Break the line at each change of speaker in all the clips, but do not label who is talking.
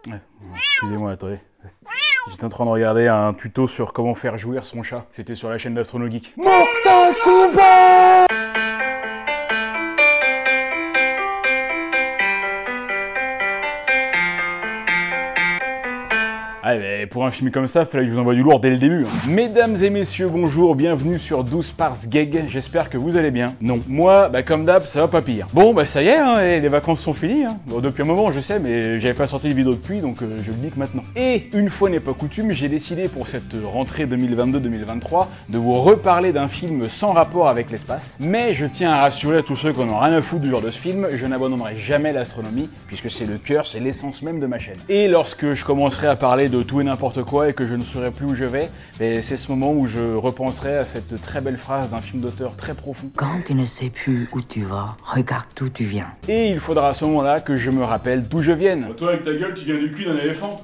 Ouais, excusez-moi, attendez. J'étais en train de regarder un tuto sur comment faire jouir son chat. C'était sur la chaîne d'Astronogeek. Mortal Kombat! Ah, mais pour un film comme ça, fallait que je vous envoie du lourd dès le début. Mesdames et messieurs, bonjour, bienvenue sur 12 Parts Gag. J'espère que vous allez bien. Non, moi, comme d'hab, ça va pas pire. Bon, ça y est, hein, les vacances sont finies. Hein. Bon, depuis un moment, je sais, mais j'avais pas sorti de vidéo depuis, donc je le dis que maintenant. Et une fois n'est pas coutume, j'ai décidé pour cette rentrée 2022-2023 de vous reparler d'un film sans rapport avec l'espace. Mais je tiens à rassurer tous ceux qui en ont rien à foutre du genre de ce film, je n'abandonnerai jamais l'astronomie, puisque c'est le cœur, c'est l'essence même de ma chaîne. Et lorsque je commencerai à parler de tout et n'importe quoi et que je ne saurai plus où je vais, c'est ce moment où je repenserai à cette très belle phrase d'un film d'auteur très profond.
Quand tu ne sais plus où tu vas, regarde d'où tu viens.
Et il faudra à ce moment-là que je me rappelle d'où je vienne.
Toi avec ta gueule, tu viens du cul d'un éléphant.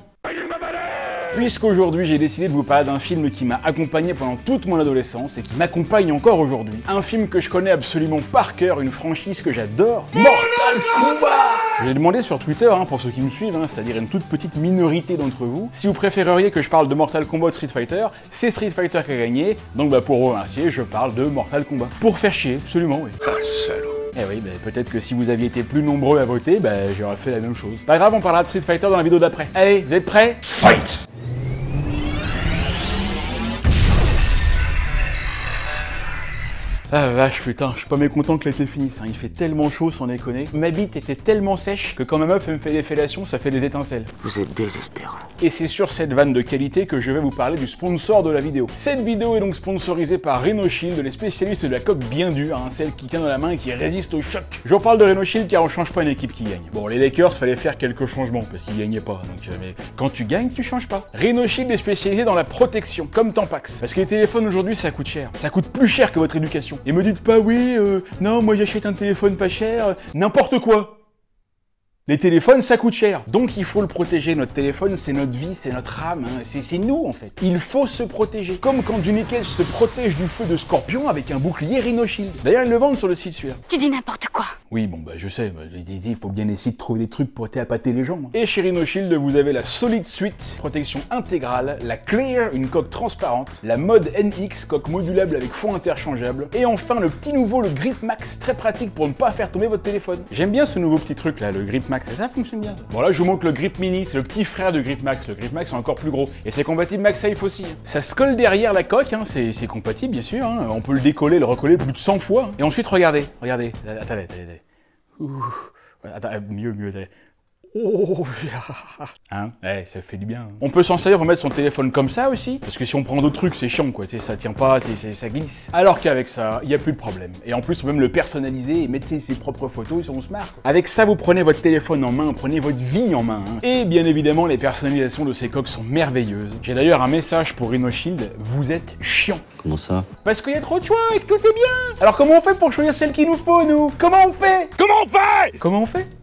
Puisqu'aujourd'hui j'ai décidé de vous parler d'un film qui m'a accompagné pendant toute mon adolescence et qui m'accompagne encore aujourd'hui. Un film que je connais absolument par cœur, une franchise que j'adore, Mortal Kombat! J'ai demandé sur Twitter, pour ceux qui me suivent, c'est-à-dire une toute petite minorité d'entre vous, si vous préféreriez que je parle de Mortal Kombat ou de Street Fighter. C'est Street Fighter qui a gagné, donc pour remercier, je parle de Mortal Kombat. Pour faire chier, absolument, oui.
Ah, salaud.
Eh oui, peut-être que si vous aviez été plus nombreux à voter, j'aurais fait la même chose. Pas grave, on parlera de Street Fighter dans la vidéo d'après. Allez, vous êtes prêts? Fight! Ah vache putain, je suis pas mécontent que l'été finisse, il fait tellement chaud sans déconner. Ma bite était tellement sèche que quand ma meuf elle me fait des fellations, ça fait des étincelles.
Vous êtes désespérant.
Et c'est sur cette vanne de qualité que je vais vous parler du sponsor de la vidéo. Cette vidéo est donc sponsorisée par Rhinoshield, les spécialistes de la coque bien dure, celle qui tient dans la main et qui résiste au choc. Je vous parle de Rhinoshield car on change pas une équipe qui gagne. Bon, les Lakers, fallait faire quelques changements parce qu'ils gagnaient pas, donc mais quand tu gagnes, tu changes pas. Rhinoshield est spécialisé dans la protection, comme Tampax. Parce que les téléphones aujourd'hui, ça coûte cher. Ça coûte plus cher que votre éducation. Et me dites pas oui, non, moi j'achète un téléphone pas cher, n'importe quoi. Les téléphones, ça coûte cher. Donc il faut le protéger. Notre téléphone, c'est notre vie, c'est notre âme. C'est nous, en fait. Il faut se protéger. Comme quand Johnny Cage se protège du feu de Scorpion avec un bouclier Rhinoshield. D'ailleurs, ils le vendent sur le site, celui-là.
Tu dis n'importe quoi.
Oui, je sais. Il faut bien essayer de trouver des trucs pour appâter les gens. Et chez Rhinoshield, vous avez la Solid Suite, protection intégrale, la Clear, une coque transparente, la Mode NX, coque modulable avec fond interchangeable, et enfin le petit nouveau, le Grip Max, très pratique pour ne pas faire tomber votre téléphone. J'aime bien ce nouveau petit truc là, le Grip Max. Ça fonctionne bien. Bon là je vous montre le Grip Mini, c'est le petit frère du Grip Max. Le Grip Max est encore plus gros et c'est compatible MagSafe aussi. Ça se colle derrière la coque, c'est compatible bien sûr. On peut le décoller, le recoller plus de 100 fois. Et ensuite regardez. Attendez. Attends, mieux. Oh, ça fait du bien. On peut s'en servir pour mettre son téléphone comme ça aussi, parce que si on prend d'autres trucs, c'est chiant quoi, ça tient pas, ça glisse. Alors qu'avec ça, il n'y a plus de problème. Et en plus, on peut même le personnaliser et mettre ses propres photos et on se marre. Avec ça, vous prenez votre téléphone en main, vous prenez votre vie en main. Et bien évidemment, les personnalisations de ces coques sont merveilleuses. J'ai d'ailleurs un message pour Rhinoshield, vous êtes chiant.
Comment ça?
Parce qu'il y a trop de choix et que tout est bien. Alors comment on fait pour choisir celle qu'il nous faut, nous? Comment on fait?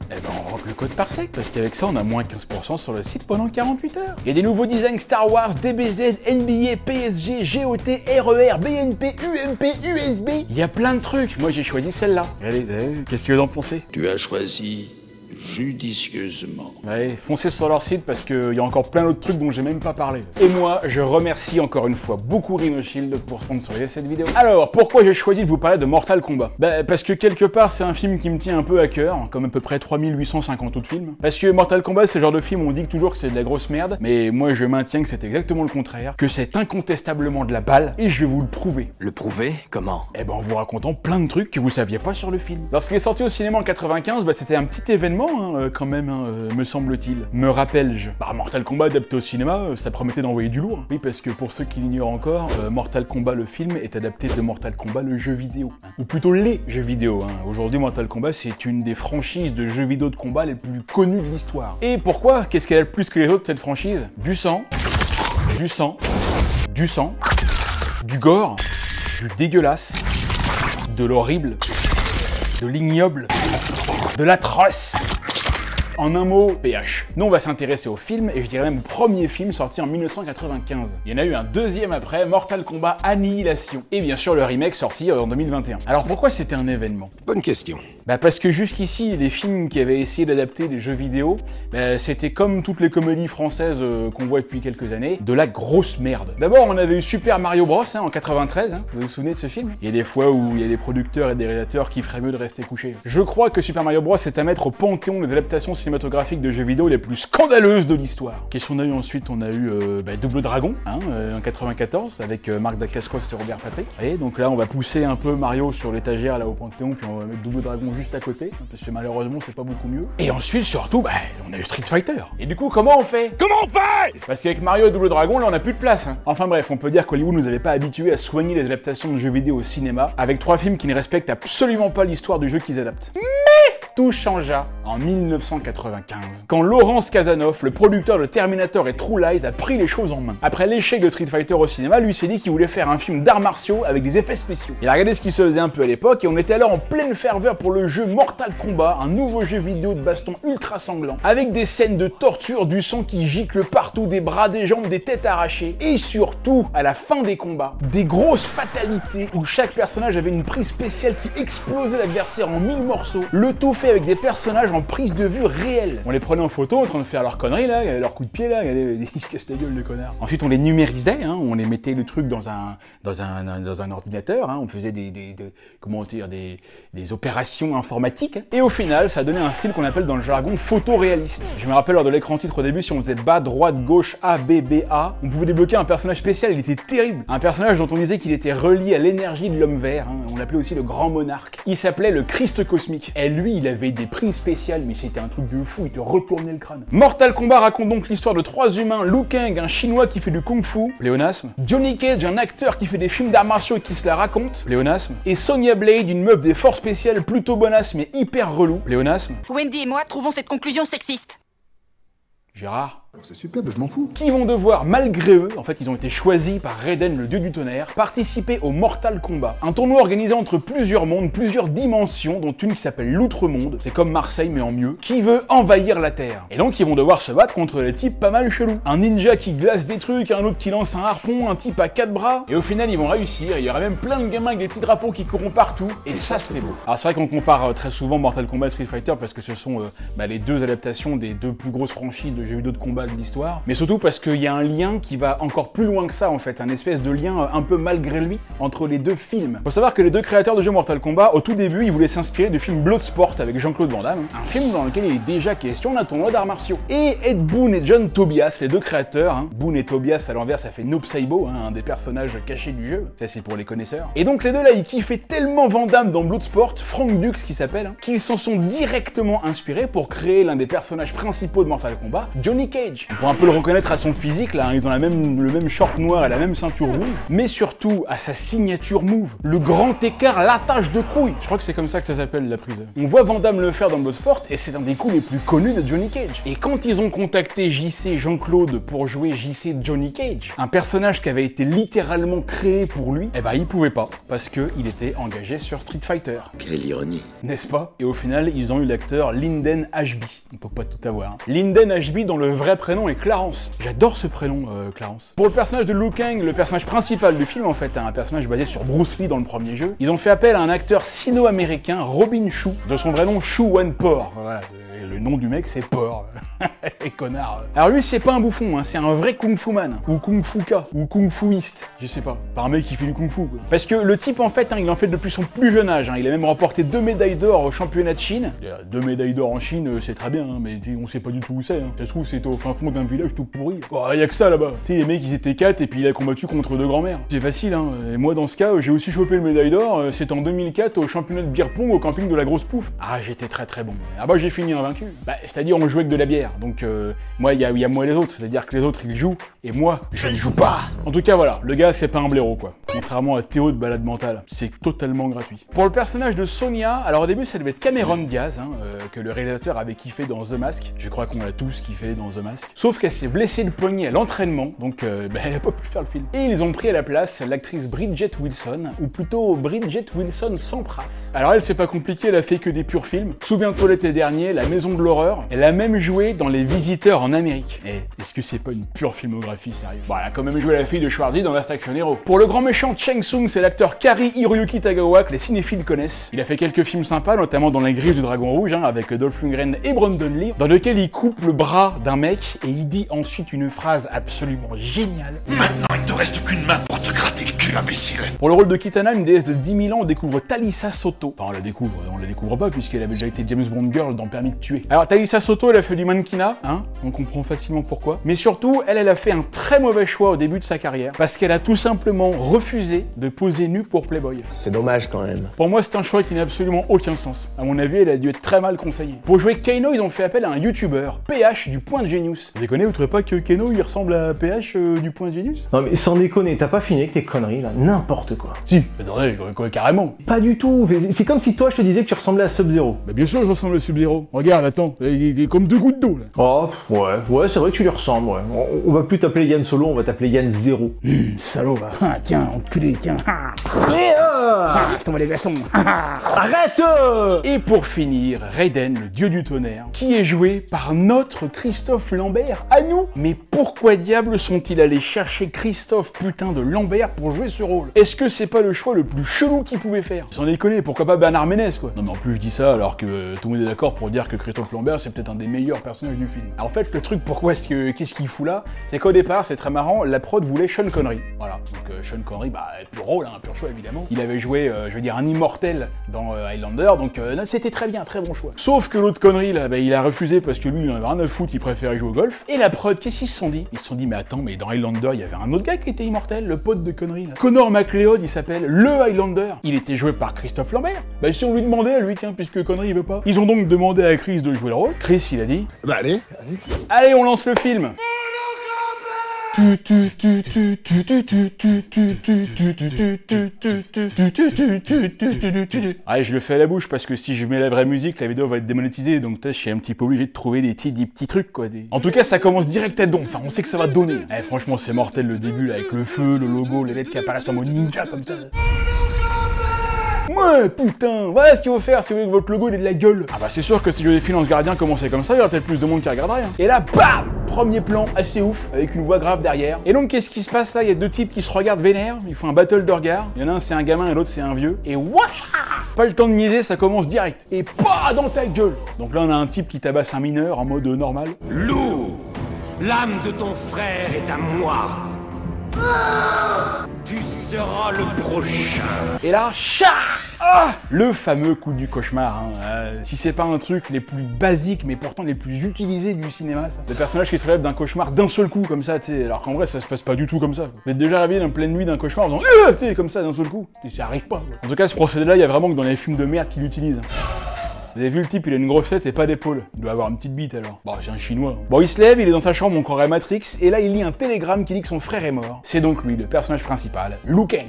On rentre le code parsec, parce qu'avec ça, on a moins 15% sur le site pendant 48 heures. Il y a des nouveaux designs Star Wars, DBZ, NBA, PSG, GOT, RER, BNP, UMP, USB. Il y a plein de trucs. Moi, j'ai choisi celle-là. Allez, qu'est-ce que vous en pensez?
Tu as choisi judicieusement.
Allez, foncez sur leur site parce qu'il y a encore plein d'autres trucs dont j'ai même pas parlé. Et moi, je remercie encore une fois beaucoup Rhinoshield pour sponsoriser cette vidéo. Alors, pourquoi j'ai choisi de vous parler de Mortal Kombat? Parce que quelque part, c'est un film qui me tient un peu à cœur, comme à peu près 3850 autres films. Parce que Mortal Kombat, c'est le genre de film où on dit toujours que c'est de la grosse merde, mais moi je maintiens que c'est exactement le contraire, que c'est incontestablement de la balle, et je vais vous le prouver.
Le prouver? Comment?
En vous racontant plein de trucs que vous saviez pas sur le film. Lorsqu'il est sorti au cinéma en 95, c'était un petit événement, quand même, me semble-t-il. Me rappelle-je. Mortal Kombat adapté au cinéma, ça promettait d'envoyer du lourd. Oui, parce que pour ceux qui l'ignorent encore, Mortal Kombat le film est adapté de Mortal Kombat le jeu vidéo. Ou plutôt les jeux vidéo. Aujourd'hui, Mortal Kombat, c'est une des franchises de jeux vidéo de combat les plus connues de l'histoire. Et pourquoi? Qu'est-ce qu'elle a de plus que les autres, cette franchise? Du sang, du gore, du dégueulasse, de l'horrible, de l'ignoble, de l'atroce. En un mot, PH. Nous, on va s'intéresser au film, et je dirais même au premier film sorti en 1995. Il y en a eu un deuxième après, Mortal Kombat Annihilation. Et bien sûr, le remake sorti en 2021. Alors pourquoi c'était un événement?
Bonne question.
Bah parce que jusqu'ici, les films qui avaient essayé d'adapter les jeux vidéo, bah, c'était comme toutes les comédies françaises qu'on voit depuis quelques années, de la grosse merde. D'abord, on avait eu Super Mario Bros hein, en 93, hein. Vous vous souvenez de ce film? Il y a des fois où il y a des producteurs et des réalisateurs qui feraient mieux de rester couchés. Je crois que Super Mario Bros est à mettre au panthéon des adaptations cinématographiques de jeux vidéo les plus scandaleuses de l'histoire. Qu'est-ce qu'on a eu ensuite? On a eu Double Dragon, hein, en 94, avec Marc Dacascos et Robert Patrick. Et donc là, on va pousser un peu Mario sur l'étagère là au panthéon, puis on va mettre Double Dragon juste à côté, parce que malheureusement, c'est pas beaucoup mieux. Et ensuite, surtout, on a eu Street Fighter. Et du coup, comment on fait? Comment on fait? Parce qu'avec Mario et Double Dragon, là, on a plus de place. Hein. Enfin bref, on peut dire qu'Hollywood nous avait pas habitués à soigner les adaptations de jeux vidéo au cinéma, avec 3 films qui ne respectent absolument pas l'histoire du jeu qu'ils adaptent. Mais tout changea en 1995, quand Lawrence Kasanoff, le producteur de Terminator et True Lies, a pris les choses en main. Après l'échec de Street Fighter au cinéma, lui s'est dit qu'il voulait faire un film d'arts martiaux avec des effets spéciaux. Il a regardé ce qui se faisait un peu à l'époque et on était alors en pleine ferveur pour le jeu Mortal Kombat, un nouveau jeu vidéo de baston ultra sanglant, avec des scènes de torture, du sang qui gicle partout, des bras, des jambes, des têtes arrachées, et surtout, à la fin des combats, des grosses fatalités où chaque personnage avait une prise spéciale qui explosait l'adversaire en 1000 morceaux, le tout fait avec des personnages en prise de vue réelle. On les prenait en photo en train de faire leurs conneries là, leurs coups de pied là, ils se cassent la gueule les connards. Ensuite on les numérisait, hein, on les mettait le truc dans un ordinateur, hein, on faisait comment dire, des opérations informatiques, et au final ça donnait un style qu'on appelle dans le jargon photoréaliste. Je me rappelle lors de l'écran titre au début, si on faisait bas, droite, gauche, A, B, B, A, on pouvait débloquer un personnage spécial, il était terrible. Un personnage dont on disait qu'il était relié à l'énergie de l'homme vert, hein, on l'appelait aussi le grand monarque. Il s'appelait le Christ cosmique. Et lui, il avait des prises spéciales, mais c'était un truc de fou, il te retournait le crâne. Mortal Kombat raconte donc l'histoire de 3 humains, Liu Kang, un chinois qui fait du kung-fu, pléonasme, Johnny Cage, un acteur qui fait des films d'arts martiaux et qui se la raconte, pléonasme, et Sonya Blade, une meuf des forces spéciales plutôt bonasse mais hyper relou, pléonasme.
Wendy et moi trouvons cette conclusion sexiste.
Gérard.
C'est superbe, je m'en fous.
Qui vont devoir, malgré eux, en fait ils ont été choisis par Raiden, le dieu du tonnerre, participer au Mortal Kombat. Un tournoi organisé entre plusieurs mondes, plusieurs dimensions, dont une qui s'appelle l'Outre-Monde, c'est comme Marseille mais en mieux, qui veut envahir la Terre. Et donc ils vont devoir se battre contre des types pas mal chelous. Un ninja qui glace des trucs, un autre qui lance un harpon, un type à 4 bras. Et au final ils vont réussir, il y aura même plein de gamins avec des petits drapeaux qui courront partout, et ça c'est beau. Alors c'est vrai qu'on compare très souvent Mortal Kombat et Street Fighter parce que ce sont les deux adaptations des deux plus grosses franchises de jeux vidéo de combat de l'histoire, mais surtout parce qu'il y a un lien qui va encore plus loin que ça en fait, un espèce de lien un peu malgré lui entre les deux films. Faut savoir que les deux créateurs de jeux Mortal Kombat, au tout début, ils voulaient s'inspirer du film Bloodsport avec Jean-Claude Van Damme, un film dans lequel il est déjà question d'un tournoi d'arts martiaux. Et Ed Boon et John Tobias, les deux créateurs, Boon et Tobias à l'envers ça fait Noob Saibot, un des personnages cachés du jeu, ça c'est pour les connaisseurs. Et donc les deux là, ils kiffaient tellement Van Damme dans Bloodsport, Frank Dux qui s'appelle, qu'ils s'en sont directement inspirés pour créer l'un des personnages principaux de Mortal Kombat, Johnny Cage. Pour un peu le reconnaître à son physique, là, ils ont le même short noir et la même ceinture rouge, mais surtout à sa signature move, le grand écart, l'attache de couille. Je crois que c'est comme ça que ça s'appelle la prise. On voit Van Damme le faire dans Bloodsport et c'est un des coups les plus connus de Johnny Cage. Et quand ils ont contacté JC Jean-Claude pour jouer JC Johnny Cage, un personnage qui avait été littéralement créé pour lui, eh ben il pouvait pas, parce qu'il était engagé sur Street Fighter.
Quelle ironie.
N'est-ce pas? Et au final, ils ont eu l'acteur Linden Ashby. On peut pas tout avoir. Hein. Linden Ashby, dont le vrai prénom est Clarence. J'adore ce prénom, Clarence. Pour le personnage de Liu Kang, le personnage principal du film en fait, un personnage basé sur Bruce Lee dans le premier jeu, ils ont fait appel à un acteur sino-américain, Robin Chou, de son vrai nom Chou Wan Por. Voilà, le nom du mec c'est Por. Et connard. Alors lui c'est pas un bouffon, hein, c'est un vrai kung fu man, ou kung fuka, ou kung fuiste, je sais pas. Pas un mec qui fait du kung fu quoi. Parce que le type en fait, il en fait depuis son plus jeune âge, il a même remporté 2 médailles d'or au championnat de Chine. 2 médailles d'or en Chine, c'est très bien, hein, mais on sait pas du tout où c'est. Ça se trouve c'est au fin fond d'un village tout pourri. Oh, y a que ça là-bas. Tu sais les mecs ils étaient 4 et puis il a combattu contre 2 grands-mères. C'est facile hein, et moi dans ce cas j'ai aussi chopé le médaille d'or, c'était en 2004 au championnat de beer pong au camping de la Grosse Pouffe. Ah j'étais très bon. Ah bah j'ai fini invaincu. Bah c'est-à-dire on jouait avec de la bière, donc moi il y a moi et les autres, c'est-à-dire que les autres ils jouent et moi je ne joue pas. En tout cas voilà, le gars c'est pas un blaireau quoi. Contrairement à Théo de Balade Mentale, c'est totalement gratuit. Pour le personnage de Sonya, alors au début ça devait être Cameron Diaz, que le réalisateur avait kiffé dans The Mask. Je crois qu'on l'a tous kiffé dans The Mask. Sauf qu'elle s'est blessée le poignet à l'entraînement, donc elle a pas pu faire le film. Et ils ont pris à la place l'actrice Bridget Wilson, ou plutôt Bridget Wilson Sampras. Alors elle c'est pas compliqué, elle a fait que des purs films. Souviens-toi l'été dernier, La Maison de l'horreur. Elle a même joué dans Les Visiteurs en Amérique. Et est-ce que c'est pas une pure filmographie, sérieux? Bon, elle a quand même joué la fille de Schwarzy dans Last Action Hero. Pour le grand méchant Shang Tsung, c'est l'acteur Kari Hiroyuki Tagawa que les cinéphiles connaissent. Il a fait quelques films sympas, notamment dans Les Griffes du Dragon Rouge, avec Dolph Lundgren et Brandon Lee, dans lequel il coupe le bras d'un mec et il dit ensuite une phrase absolument géniale.
Maintenant, il te reste qu'une main pour te gratter le cul, imbécile.
Pour le rôle de Kitana, une déesse de 10 000 ans, on découvre Talisa Soto. Enfin, on la découvre pas puisqu'elle avait déjà été James Bond Girl dans Permis de tuer. Alors Talisa Soto, elle a fait du mannequinat, on comprend facilement pourquoi. Mais surtout, elle a fait un très mauvais choix au début de sa carrière parce qu'elle a tout simplement refusé de poser nue pour Playboy.
C'est dommage quand même.
Pour moi, c'est un choix qui n'a absolument aucun sens. À mon avis, elle a dû être très mal conseillée. Pour jouer Kano, ils ont fait appel à un youtubeur, PH du Point de Genius. Vous déconnez, vous trouvez pas que Kano il ressemble à PH du Point de Genius?
Non mais sans déconner, t'as pas fini avec tes conneries là, n'importe quoi.
Si, attendez, quoi, carrément.
Pas du tout, c'est comme si toi je te disais que tu ressemblais à Sub-Zero.
Bah bien sûr je ressemble à Sub-Zero. Regarde, attends, il est comme deux gouttes d'eau là.
Oh, ouais, c'est vrai que tu lui ressembles, ouais. On va plus t'appeler Yann Solo, on va t'appeler Yann Zero.
Salaud va. Tiens, enculé, tiens. Tombe les glaçons.
Arrête
Et pour finir, Raiden, le dieu du tonnerre, qui est joué par notre Christophe Lambert, à nous. Mais pourquoi diable sont-ils allés chercher Christophe putain de Lambert pour jouer ce rôle? Est-ce que c'est pas le choix le plus chelou qu'ils pouvaient faire? Sans déconner, pourquoi pas Bernard Ménez quoi? Non mais en plus je dis ça alors que tout le monde est d'accord pour dire que Christophe Lambert c'est peut-être un des meilleurs personnages du film. Alors en fait le truc qu'est-ce qu'il fout là? C'est qu'au départ, c'est très marrant, la prod voulait Sean Connery. Voilà, donc Sean Connery, pur rôle, pur choix évidemment. Il avait joué, je veux dire, un immortel dans Highlander, donc c'était très bien, très bon choix. Sauf que l'autre connerie là, il a refusé parce que lui il en avait rien à foutre, il préférait jouer au golf. Et la prod, qu'est-ce qu'ils se sont dit? Ils se sont dit mais attends, mais dans Highlander il y avait un autre gars qui était immortel, le pote de connerie là. Connor McLeod, il s'appelle le Highlander. Il était joué par Christophe Lambert. Bah si on lui demandait à lui, tiens, puisque connerie il veut pas. Ils ont donc demandé à Chris de jouer le rôle. Chris il a dit
Bah allez.
Allez, on lance le film. Ouais, je le fais à la bouche parce que si je mets la vraie musique, la vidéo va être démonétisée, donc je suis un petit peu obligé de trouver des petits trucs quoi. En tout cas, ça commence direct à don, enfin on sait que ça va donner. Franchement, c'est mortel le début là, avec le feu, le logo, les lettres qui apparaissent en mode ninja comme ça. Ouais, putain, voilà ce qu'il faut faire si vous voulez que votre logo ait de la gueule. Ah bah c'est sûr que si Joséphine Ange Gardien commençait comme ça, il y aurait peut-être plus de monde qui regarderait. Et là, bam, premier plan assez ouf, avec une voix grave derrière. Et donc qu'est-ce qui se passe là? Il y a deux types qui se regardent vénère, ils font un battle de regard. Il y en a un c'est un gamin et l'autre c'est un vieux. Et waouh, pas le temps de niaiser, ça commence direct. Et pas dans ta gueule. Donc là on a un type qui tabasse un mineur en mode normal.
Loup, l'âme de ton frère est à moi. Tu seras le prochain.
Et là, le fameux coup du cauchemar. Si c'est pas un truc les plus basiques, mais pourtant les plus utilisés du cinéma, ça. Le personnage qui se relève d'un cauchemar d'un seul coup, comme ça, tu sais, alors qu'en vrai, ça se passe pas du tout comme ça. Vous êtes déjà réveillé dans pleine nuit d'un cauchemar en faisant comme ça d'un seul coup. Et ça arrive pas. En tout cas, ce procédé-là, il y a vraiment que dans les films de merde qui l'utilisent. Vous avez vu le type, il a une grosse tête et pas d'épaule. Il doit avoir une petite bite alors. Bon, c'est un chinois. Bon, il se lève, il est dans sa chambre, on croirait Matrix, et là il lit un télégramme qui dit que son frère est mort. C'est donc lui, le personnage principal, Liu Kang.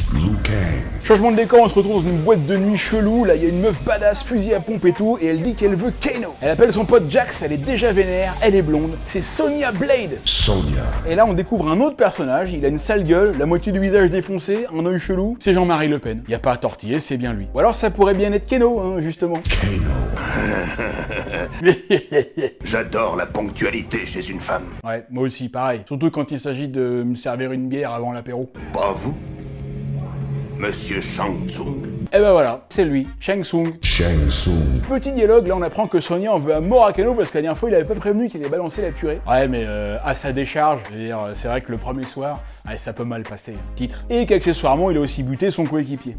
Changement de décor, on se retrouve dans une boîte de nuit chelou, là il y a une meuf badass, fusil à pompe et tout, et elle dit qu'elle veut Kano. Elle appelle son pote Jax, elle est déjà vénère, elle est blonde, c'est Sonya Blade. Et là on découvre un autre personnage, il a une sale gueule, la moitié du visage défoncé, un œil chelou, c'est Jean-Marie Le Pen. Y a pas à tortiller, c'est bien lui. Ou alors ça pourrait bien être Kano, justement.
J'adore la ponctualité chez une femme.
Ouais, moi aussi, pareil. Surtout quand il s'agit de me servir une bière avant l'apéro.
Pas vous, Monsieur Shang Tsung.
Et ben voilà, c'est lui, Shang Tsung. Petit dialogue, là on apprend que Sonya en veut à mort à Kano parce que la dernière fois il avait pas prévenu qu'il allait balancer la purée. Ouais mais à sa décharge, je veux dire, c'est vrai que le premier soir, ça peut mal passer. Titre. Et qu'accessoirement il a aussi buté son coéquipier.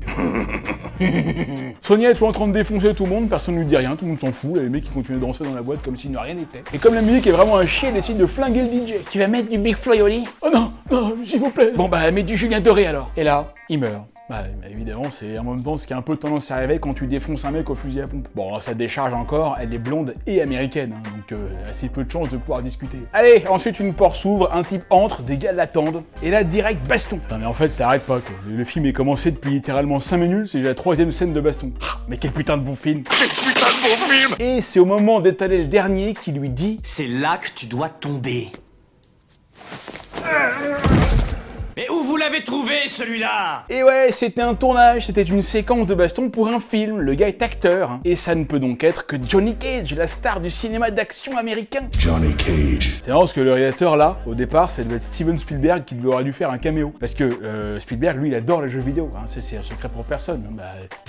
Sonya est toujours en train de défoncer tout le monde, personne ne lui dit rien, tout le monde s'en fout, les mecs qui continuent de danser dans la boîte comme si rien n'était. Et comme la musique est vraiment un chien, elle décide de flinguer le DJ. Tu vas mettre du Big Flo et Oli? Oh non, non, s'il vous plaît. Bon bah mets du Julien Doré alors. Et là, il meurt. Bah évidemment, c'est en même temps ce qui a un peu tendance à arriver quand tu défonces un mec au fusil à pompe. Bon, ça décharge encore, elle est blonde et américaine, donc assez peu de chances de pouvoir discuter. Allez, ensuite une porte s'ouvre, un type entre, des gars l'attendent, et là direct baston. Non mais en fait ça arrête pas quoi. Le film est commencé depuis littéralement 5 minutes, c'est déjà la 3e scène de baston. Mais quel putain de bon film.
Quel putain de bon film.
Et c'est au moment d'étaler le dernier qui lui dit
C'est là que tu dois tomber. Mais où Où vous l'avez trouvé, celui-là?
Et ouais, c'était un tournage, c'était une séquence de baston pour un film, le gars est acteur, hein. Et ça ne peut donc être que Johnny Cage, la star du cinéma d'action américain.
Johnny Cage.
C'est marrant parce que le réalisateur là, au départ, ça devait être Steven Spielberg qui aurait dû faire un caméo. Parce que Spielberg, lui, il adore les jeux vidéo, hein. C'est un secret pour personne. Bah,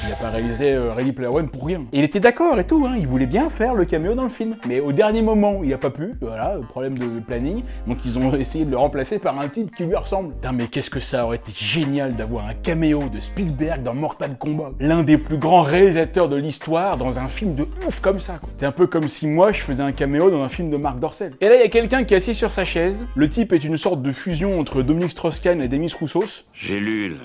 il a pas réalisé Ready Player One pour rien. Et il était d'accord et tout, hein. Il voulait bien faire le caméo dans le film. Mais au dernier moment, il a pas pu, voilà, problème de planning. Donc ils ont essayé de le remplacer par un type qui lui ressemble. Putain, mais qu'est-ce que ça aurait été génial d'avoir un caméo de Spielberg dans Mortal Kombat. L'un des plus grands réalisateurs de l'histoire dans un film de ouf comme ça, quoi. C'est un peu comme si moi je faisais un caméo dans un film de Marc Dorcel. Et là, il y a quelqu'un qui est assis sur sa chaise. Le type est une sorte de fusion entre Dominique Strauss-Kahn et Demis Roussos.
J'ai lu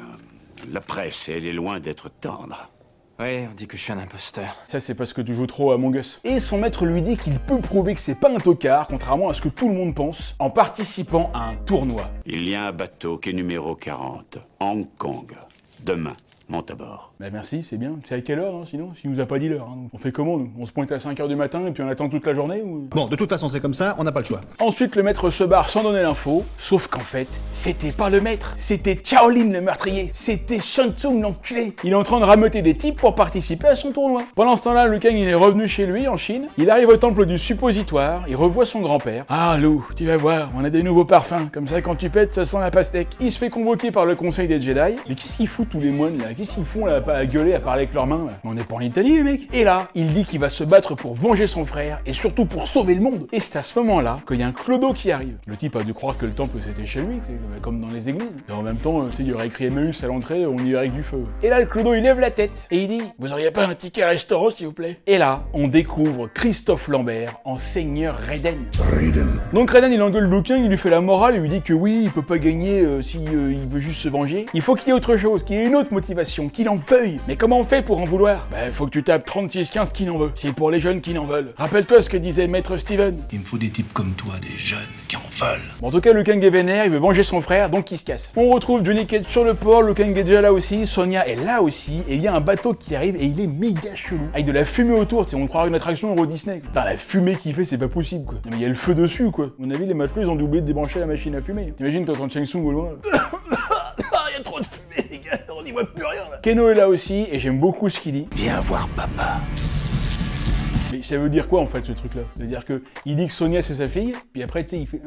la presse et elle est loin d'être tendre.
Ouais, on dit que je suis un imposteur.
Ça, c'est parce que tu joues trop à Among Us. Et son maître lui dit qu'il peut prouver que c'est pas un tocard, contrairement à ce que tout le monde pense, en participant à un tournoi.
Il y a un bateau qui est numéro 40, Hong Kong. Demain, monte à bord.
Bah merci, c'est bien. C'est à quelle heure, non, sinon? S'il nous a pas dit l'heure, hein. On fait comment, nous? On se pointe à 5h du matin et puis on attend toute la journée ou...
Bon, de toute façon, c'est comme ça, on n'a pas le choix.
Ensuite, le maître se barre sans donner l'info, sauf qu'en fait, c'était pas le maître, c'était Shaolin le meurtrier, c'était Shang Tsung l'enculé. Il est en train de rameuter des types pour participer à son tournoi. Pendant ce temps-là, Liu Kang, il est revenu chez lui, en Chine, il arrive au temple du suppositoire, il revoit son grand-père. Ah, Lou, tu vas voir, on a des nouveaux parfums, comme ça, quand tu pètes, ça sent la pastèque. Il se fait convoquer par le conseil des Jedi. Mais qu'est-ce qu'ils foutent tous les moines, là? Qu'est-ce qu'ils font, là, à gueuler, à parler avec leurs mains, là? On n'est pas en Italie, les mecs. Et là, il dit qu'il va se battre pour venger son frère, et surtout pour sauver le monde. Et c'est à ce moment-là qu'il y a un clodo qui arrive. Le type a dû croire que le temple c'était chez lui, comme dans les églises. Et en même temps, il y aurait écrit Emmaüs à l'entrée, on y verrait avec du feu. Et là, le clodo, il lève la tête, et il dit « Vous auriez pas un ticket restaurant, s'il vous plaît ?» Et là, on découvre Christophe Lambert en Seigneur Raiden. Donc Raiden, il engueule Liu Kang, il lui fait la morale, il lui dit que oui, il peut pas gagner si il veut juste se venger. Il faut qu'il y ait autre chose, qu'il y ait une autre motivation, qu'il en veuille. Mais comment on fait pour en vouloir? Bah, faut que tu tapes 36-15 qui n'en veut. C'est pour les jeunes qui n'en veulent. Rappelle-toi ce que disait Maître Steven.
Il me faut des types comme toi, des jeunes qui en veulent.
Bon, en tout cas, Liu Kang est vénère, il veut venger son frère, donc il se casse. On retrouve Johnny Cage sur le port, Liu Kang est déjà là aussi, Sonya est là aussi, et il y a un bateau qui arrive et il est méga chelou. Avec de la fumée autour, tu sais, on croirait une attraction Euro Disney. Putain, la fumée qu'il fait, c'est pas possible, quoi. Non, mais il y a le feu dessus, quoi. À mon avis, les matelots, ils ont oublié de débrancher la machine à fumer. T'imagines, t'entends Shang Tsung au loin. Il y a trop de fumée, les gars, on n'y voit plus rien, là. Keno est là aussi, et j'aime beaucoup ce qu'il dit.
Viens voir papa.
Mais ça veut dire quoi en fait ce truc là? C'est-à-dire que il dit que Sonia c'est sa fille, puis après tu sais il fait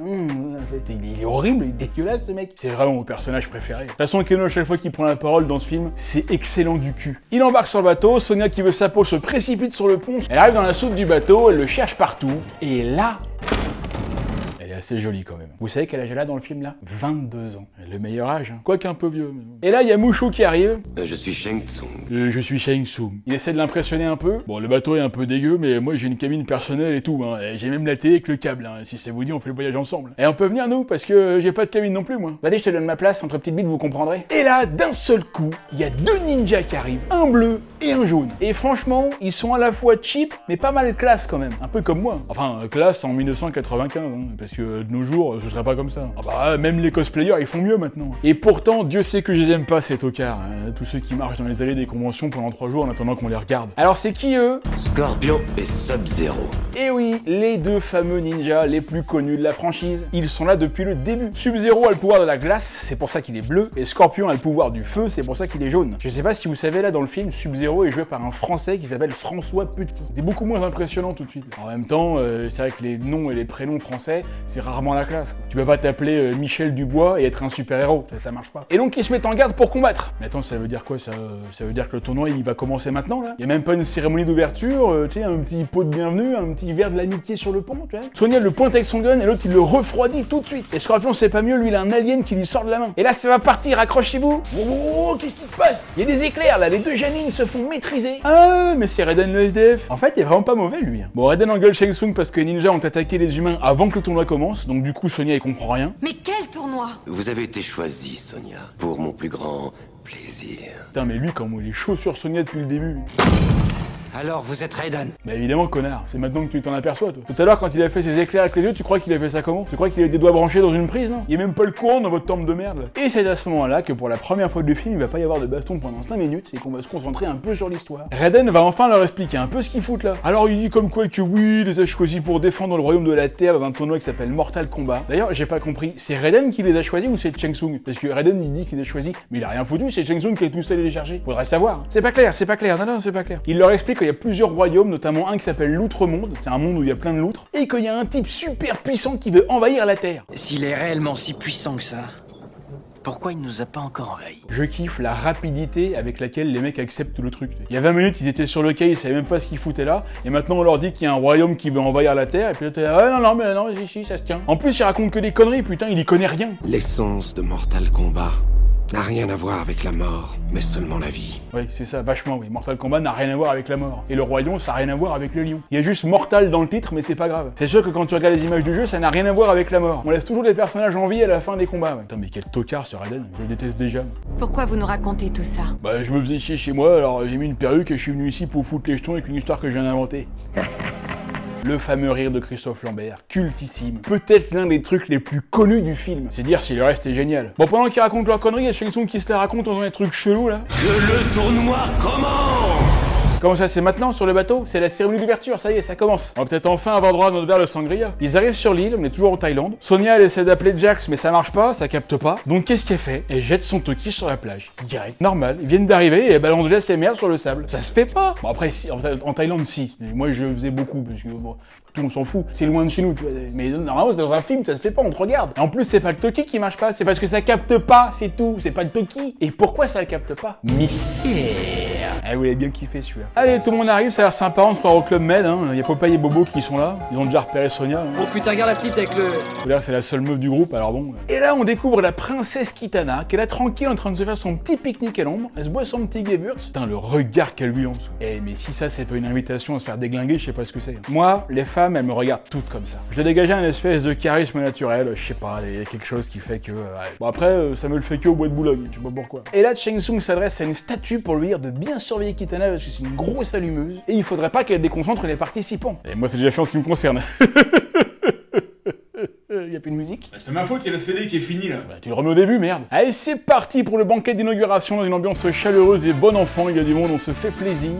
il est horrible, il est dégueulasse ce mec. C'est vraiment mon personnage préféré. De toute façon Keno à chaque fois qu'il prend la parole dans ce film, c'est excellent du cul. Il embarque sur le bateau, Sonia qui veut sa peau se précipite sur le pont, elle arrive dans la soupe du bateau, elle le cherche partout, et là... Elle est assez jolie quand même. Vous savez quel âge elle a dans le film là? 22 ans. Le meilleur âge, hein. Quoique un peu vieux. Mais... Et là, il y a Mushu qui arrive.
Je suis Shang Tsung.
Je suis Shang Tsung. Il essaie de l'impressionner un peu. Bon, le bateau est un peu dégueu, mais moi j'ai une cabine personnelle et tout. Hein. J'ai même la télé avec le câble. Hein. Si ça vous dit, on fait le voyage ensemble. Et on peut venir nous, parce que j'ai pas de cabine non plus moi. Vas-y, je te donne ma place, entre petites bites, vous comprendrez. Et là, d'un seul coup, il y a deux ninjas qui arrivent. Un bleu et un jaune. Et franchement, ils sont à la fois cheap, mais pas mal classe quand même. Un peu comme moi. Enfin, classe en 1995, hein, parce que de nos jours, ce serait pas comme ça. Ah bah, même les cosplayers, ils font mieux maintenant. Et pourtant, Dieu sait que je les aime pas, ces tocards. Hein, tous ceux qui marchent dans les allées des conventions pendant 3 jours en attendant qu'on les regarde. Alors, c'est qui eux?
Scorpion et Sub-Zero.
Eh oui, les deux fameux ninjas les plus connus de la franchise. Ils sont là depuis le début. Sub-Zero a le pouvoir de la glace, c'est pour ça qu'il est bleu. Et Scorpion a le pouvoir du feu, c'est pour ça qu'il est jaune. Je sais pas si vous savez, là, dans le film, Sub-Zero est joué par un Français qui s'appelle François Petit. C'est beaucoup moins impressionnant tout de suite. En même temps, c'est vrai que les noms et les prénoms français, c'est rarement la classe, quoi. Tu peux pas t'appeler Michel Dubois et être un super-héros, ça marche pas. Et donc ils se mettent en garde pour combattre. Mais attends, ça veut dire quoi ça veut dire que le tournoi il va commencer maintenant là? Y a même pas une cérémonie d'ouverture, tu sais, un petit pot de bienvenue, un petit verre de l'amitié sur le pont, tu vois? Sonia le pointe avec son gun et l'autre il le refroidit tout de suite. Et Scorpion c'est pas mieux, lui il a un alien qui lui sort de la main. Et là ça va partir, accrochez-vous. Oh, qu'est-ce qui se passe? Il y a des éclairs là, les deux Janine se font maîtriser. Ah mais c'est Raiden le SDF. En fait il est vraiment pas mauvais lui. Bon, Raiden engueule Shang Tsung parce que les ninjas ont attaqué les humains avant que le tournoi commence, donc du coup Sonia elle comprend rien.
Mais quel tournoi?
Vous avez été choisi, Sonia, pour mon plus grand plaisir.
Putain mais lui comment il est chaud sur Sonia depuis le début.
Alors vous êtes Raiden?
Bah évidemment, connard, c'est maintenant que tu t'en aperçois, toi. Tout à l'heure, quand il a fait ses éclairs avec les yeux, tu crois qu'il a fait ça comment? Tu crois qu'il a eu des doigts branchés dans une prise, non? Il est même pas le courant dans votre temple de merde, là. Et c'est à ce moment-là que pour la première fois du film, il va pas y avoir de baston pendant 5 minutes et qu'on va se concentrer un peu sur l'histoire. Raiden va enfin leur expliquer un peu ce qu'ils foutent là. Alors il dit comme quoi que oui, il les a choisis pour défendre le royaume de la Terre dans un tournoi qui s'appelle Mortal Kombat. D'ailleurs, j'ai pas compris, c'est Raiden qui les a choisis ou c'est Shang Tsung? Parce que Raiden il dit qu'il les a choisis, mais il a rien foutu, c'est Shang Tsung qui est tout seul les chercher. Faudrait savoir. C'est pas clair, non, c'est pas clair. Il leur explique qu'il y a plusieurs royaumes, notamment un qui s'appelle l'Outre-Monde, c'est un monde où il y a plein de loutres, et qu'il y a un type super puissant qui veut envahir la Terre.
S'il est réellement si puissant que ça, pourquoi il nous a pas encore envahis?
Je kiffe la rapidité avec laquelle les mecs acceptent le truc. Il y a 20 minutes, ils étaient sur le quai, ils savaient même pas ce qu'ils foutaient là, et maintenant on leur dit qu'il y a un royaume qui veut envahir la Terre, et puis là t'es là, ah non, si, ça se tient. En plus, il raconte que des conneries, putain, il y connaît rien.
L'essence de Mortal Kombat n'a rien à voir avec la mort, mais seulement la vie.
Oui, c'est ça, vachement, oui. Mortal Kombat n'a rien à voir avec la mort. Et le royaume, ça n'a rien à voir avec le lion. Il y a juste Mortal dans le titre, mais c'est pas grave. C'est sûr que quand tu regardes les images du jeu, ça n'a rien à voir avec la mort. On laisse toujours les personnages en vie à la fin des combats. Ouais. Putain, mais quel tocard ce Raiden, je le déteste déjà.
Pourquoi vous nous racontez tout ça?
Bah, je me faisais chier chez moi, alors j'ai mis une perruque et je suis venu ici pour foutre les jetons avec une histoire que je viens d'inventer. Le fameux rire de Christophe Lambert, cultissime. Peut-être l'un des trucs les plus connus du film. C'est dire si le reste est génial. Bon, pendant qu'ils racontent leurs conneries, il y a Shang Tsung qui se la raconte en faisant des trucs chelous là.
Que le tournoi commence!
Comment ça, c'est maintenant sur le bateau? C'est la cérémonie d'ouverture, ça y est, ça commence. On va peut-être enfin avoir droit à notre verre de sangria. Ils arrivent sur l'île, on est toujours en Thaïlande. Sonia, elle essaie d'appeler Jax, mais ça marche pas, ça capte pas. Donc qu'est-ce qu'elle fait? Elle jette son toki sur la plage. Direct. Normal, ils viennent d'arriver et elle balance déjà ses merdes sur le sable. Ça se fait pas. Bon après, si, en Thaïlande, si. Mais moi, je faisais beaucoup, parce que bon, tout on s'en fout. C'est loin de chez nous, tu vois. Mais normalement, c'est dans un film, ça se fait pas, on te regarde. Et en plus, c'est pas le toki qui marche pas, c'est parce que ça capte pas, c'est tout. C'est pas le toki. Et pourquoi ça capte pas? Mystère. Ah, vous l'avez bien kiffé celui-là. Allez, tout le monde arrive, ça a l'air sympa, on se croit au Club Med, hein. Il y a Popeye et Bobo qui sont là. Ils ont déjà repéré Sonia. Hein.
Oh putain, regarde la petite avec le...
Là, c'est la seule meuf du groupe, alors bon. Et là, on découvre la princesse Kitana, qui est là tranquille en train de se faire son petit pique-nique à l'ombre. Elle se boit son petit Gewürz. Putain, le regard qu'elle lui lance. Eh, mais si ça, c'est pas une invitation à se faire déglinguer, je sais pas ce que c'est. Moi, les femmes, elles me regardent toutes comme ça. Je dois dégager un espèce de charisme naturel, je sais pas, il y a quelque chose qui fait que... ouais. Bon, après, ça me le fait que au bois de Boulogne, je sais pas pourquoi. Et là, Shang Tsung s'adresse à une statue pour lui dire de bien surveiller Kitana parce que c'est une grosse allumeuse. Et il faudrait pas qu'elle déconcentre les participants. Et moi, c'est déjà fait en ce qui me concerne. Y'a plus de musique?
Bah, c'est pas ma faute, y'a la CD qui est finie là.
Bah, tu le remets au début, merde. Allez, c'est parti pour le banquet d'inauguration dans une ambiance chaleureuse et bon enfant. Il y a du monde, on se fait plaisir.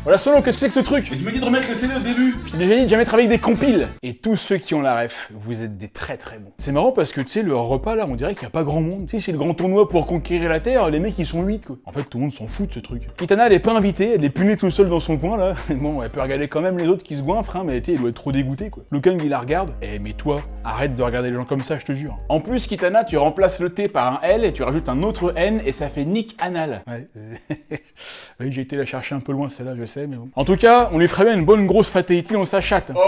Voilà Solo, qu'est-ce que c'est que ce truc?
Mais tu m'as dit de remettre le CD au début.
J'ai déjà dit de jamais travailler avec des compiles. Et tous ceux qui ont la ref, vous êtes des très très bons. C'est marrant parce que tu sais, le repas là, on dirait qu'il n'y a pas grand monde. Tu sais, c'est le grand tournoi pour conquérir la Terre, les mecs ils sont 8 quoi. En fait, tout le monde s'en fout de ce truc. Kitana, elle est pas invitée, elle est punée tout seule dans son coin là. Bon, elle peut regarder quand même les autres qui se goinfrent, hein, mais tu sais, elle doit être trop dégoûtée quoi. Liu Kang il la regarde. Eh, mais toi, arrête de regarder les gens comme ça, je te jure. En plus, Kitana, tu remplaces le T par un L et tu rajoutes un autre N et ça fait Nick Anal. Ouais. Oui, j'ai été la chercher un peu loin celle-là, je sais, mais bon. En tout cas, on lui ferait bien une bonne grosse fatality dans sa chatte.
Non,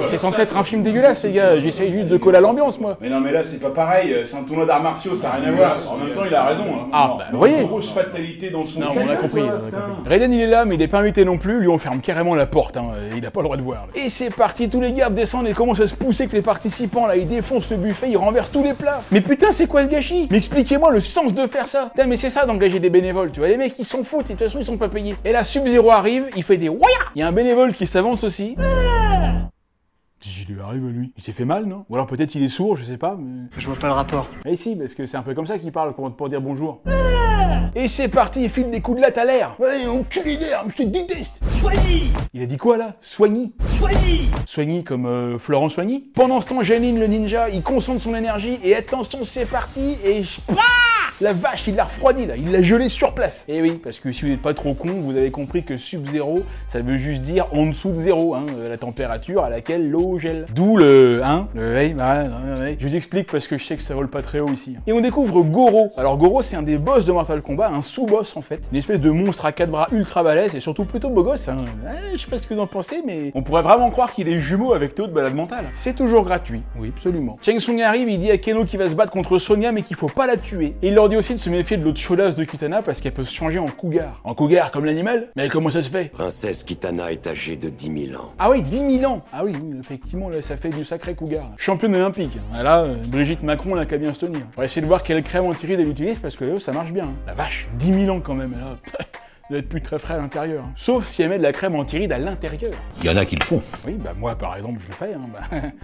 c'est censé être un film dégueulasse, les gars. J'essaye juste de coller à l'ambiance, moi.
Mais non, mais là, c'est pas pareil. C'est un tournoi d'arts martiaux, ça n'a rien à voir. En même temps, il a raison. Hein.
Ah, bah, vous voyez.
Grosse fatalité dans son...
Non, on a compris. Raiden, il est là, mais il est pas invité non plus. Lui, on ferme carrément la porte. Hein. Il a pas le droit de voir. Là. Et c'est parti. Tous les gardes descendent et commencent à se pousser que les participants, là, ils défoncent le buffet, ils renversent tous les plats. Mais putain, c'est quoi ce gâchis? Mais expliquez-moi le sens de faire ça. Putain, mais c'est ça d'engager des bénévoles. Tu vois, les mecs, ils s'en foutent. De toute façon, ils sont pas payés. Et là, Sub-Zero arrive, il fait des wouya. Il y a un bénévole qui s'avance aussi. Il lui arrive à lui. Il s'est fait mal, non? Ou alors peut-être il est sourd, je sais pas, mais...
Je vois pas le rapport.
Mais si, parce que c'est un peu comme ça qu'il parle pour dire bonjour. Et c'est parti, il file des coups de latte à l'air. Ouais, enculé d'air, je te déteste. Soigny. Il a dit quoi là? Soigny. Soigny. Soigny comme Florent Soigny. Pendant ce temps, Janine le ninja, il concentre son énergie et attention, c'est parti et... La vache, il l'a refroidi là, il l'a gelé sur place. Et oui, parce que si vous n'êtes pas trop con, vous avez compris que Sub-Zero, ça veut juste dire en dessous de zéro, hein, la température à laquelle l'eau gèle. D'où le, hein, le, hey, je vous explique parce que je sais que ça vole pas très haut ici. Et on découvre Goro. Alors Goro, c'est un des boss de Mortal Kombat, un sous-boss en fait, une espèce de monstre à 4 bras ultra balèze et surtout plutôt beau gosse. Hein. Je sais pas ce que vous en pensez, mais on pourrait vraiment croire qu'il est jumeau avec Théo de Balade Mentale. C'est toujours gratuit, oui, absolument. Shang Tsung arrive, il dit à Keno qu'il va se battre contre Sonia, mais qu'il faut pas la tuer. Et il leur dit dit aussi de se méfier de l'autre chaudasse de Kitana parce qu'elle peut se changer en cougar. En cougar comme l'animal? Mais comment ça se fait?
Princesse Kitana est âgée de 10 000 ans.
Ah oui, 10 000 ans. Ah oui, effectivement, là, ça fait du sacré cougar. Championne olympique. Là, Brigitte Macron n'a qu'à bien se tenir. On va essayer de voir quelle crème anti-rides elle utilise parce que ça marche bien. La vache, 10 000 ans quand même. Là. Ça doit être plus très frais à l'intérieur. Sauf si elle met de la crème anti-rides à l'intérieur.
Il y en a qui le font.
Oui, bah moi par exemple je le fais.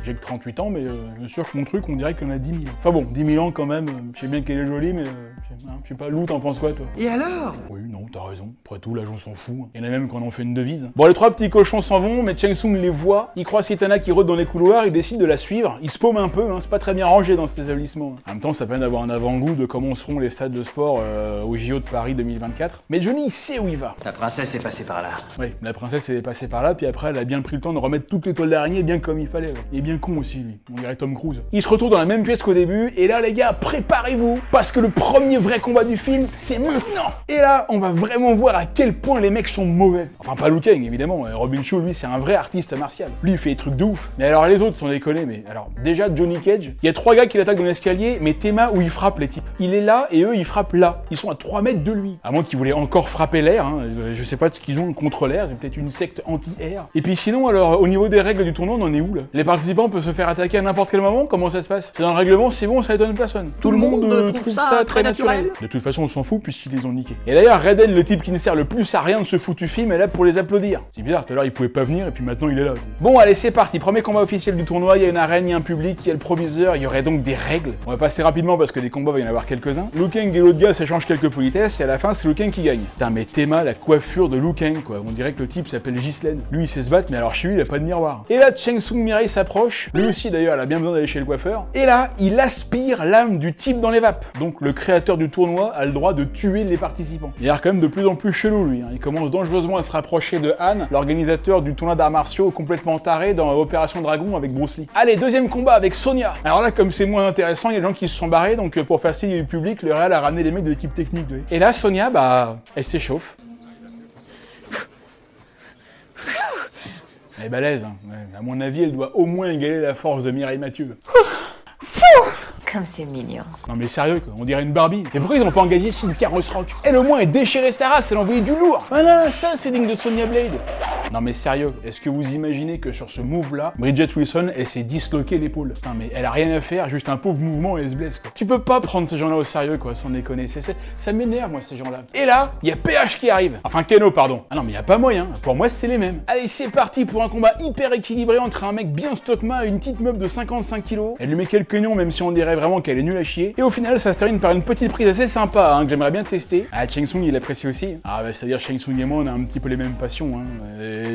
J'ai que 38 ans, mais je suis sûr que mon truc on dirait qu'on a 10 000 ans. Enfin bon, 10 000 ans quand même, je sais bien qu'elle est jolie, mais je sais pas, Lou, t'en penses quoi toi?
Et alors?
Oui, non, t'as raison. Après tout, là j'en s'en fout. Il y en a même qui en ont fait une devise. Bon, les trois petits cochons s'en vont, mais Shang Tsung les voit. Il croise Kitana qui rôde dans les couloirs, il décide de la suivre. Il se paume un peu, c'est pas très bien rangé dans cet établissement. En même temps, ça permet d'avoir un avant-goût de comment seront les stades de sport au JO de Paris 2024. Mais Johnny, il sait où il va.
Ta princesse est passée par là.
Oui, la princesse est passée par là, puis après elle a bien pris le temps de remettre toutes les toiles d'araignée bien comme il fallait. Ouais. Il est bien con aussi, lui. On dirait Tom Cruise. Il se retrouve dans la même pièce qu'au début, et là les gars, préparez-vous, parce que le premier vrai combat du film, c'est maintenant. Et là, on va vraiment voir à quel point les mecs sont mauvais. Enfin, pas Liu Kang, évidemment. Robin Shou, lui, c'est un vrai artiste martial. Lui, il fait des trucs de ouf. Mais alors les autres sont déconnés, mais alors, déjà, Johnny Cage, il y a 3 gars qui l'attaquent dans l'escalier, mais Théma où il frappe les types. Il est là, et eux, ils frappent là. Ils sont à 3 mètres de lui. À moins qu'ils voulaient encore frapper l'air, je sais pas ce qu'ils ont contre l'air, c'est peut-être une secte anti-air. Et puis sinon, alors, au niveau des règles du tournoi, on en est où, là? Les participants peuvent se faire attaquer à n'importe quel moment? Comment ça se passe? C'est dans le règlement, c'est bon, ça étonne personne. Tout le monde trouve ça très naturel. De toute façon, on s'en fout, puisqu'ils les ont niqués. Et d'ailleurs, Raiden, le type qui ne sert le plus à rien de ce foutu film, est là pour les applaudir. C'est bizarre, tout à l'heure, il pouvait pas venir, et puis maintenant, il est là. Bon, allez, c'est parti. Premier combat officiel du tournoi, il y a une arène, il y a un public, il y a le proviseur, il y aurait donc des règles. On va passer rapidement parce que des combats, va y en avoir quelques-uns. Liu Kang et l'autre gars s'échangent quelques politesses, et à la fin, c'est Liu Kang qui gagne. Putain, mais Théma, la coiffure de Liu Kang, quoi. On dirait que le type s'appelle Ghislaine. Lui, il sait se battre, mais alors chez lui, il a pas de miroir. Et là, Shang Tsung Mirai s'approche. Lui aussi, d'ailleurs, elle a bien besoin d'aller chez le coiffeur. Et là, il aspire l'âme du type dans les vapes. Donc, le créateur du tournoi a le droit de tuer les participants. Il a l'air quand même de plus en plus chelou, lui. Il commence dangereusement à se rapprocher de Han, l'organisateur du tournoi d'arts martiaux complètement taré dans Opération Dragon avec Bruce Lee. Allez, deuxième combat avec Sonya. Alors là, comme c'est moins intéressant, il y a des gens qui se sont barrés, donc pour faciliter le public, le Real a ramené les mecs de l'équipe technique. Et là, Sonya, elle s'échauffe. Elle est balèze, Ouais, à mon avis, elle doit au moins égaler la force de Mireille Mathieu.
Comme c'est mignon.
Non mais sérieux quoi, on dirait une Barbie. Et pourquoi ils n'ont pas engagé Cynthia Rothrock? Elle au moins est déchirée sa race, elle a envoyé du lourd. Voilà, ça c'est digne de Sonya Blade. Non mais sérieux, est-ce que vous imaginez que sur ce move-là, Bridget Wilson, elle s'est disloquée l'épaule? Non mais elle a rien à faire, juste un pauvre mouvement et elle se blesse quoi. Tu peux pas prendre ces gens-là au sérieux quoi, sans déconner. Ça m'énerve moi ces gens-là. Et là, il y a PH qui arrive. Enfin Keno pardon. Ah non mais il y a pas moyen, pour moi c'est les mêmes. Allez c'est parti pour un combat hyper équilibré entre un mec bien stockma et une petite meuf de 55 kilos. Elle lui met quelques nions même si on dirait vraiment qu'elle est nulle à chier. Et au final ça se termine par une petite prise assez sympa que j'aimerais bien tester. Ah Shang Tsung il apprécie aussi. Ah bah c'est-à-dire Shang Tsung et moi on a un petit peu les mêmes passions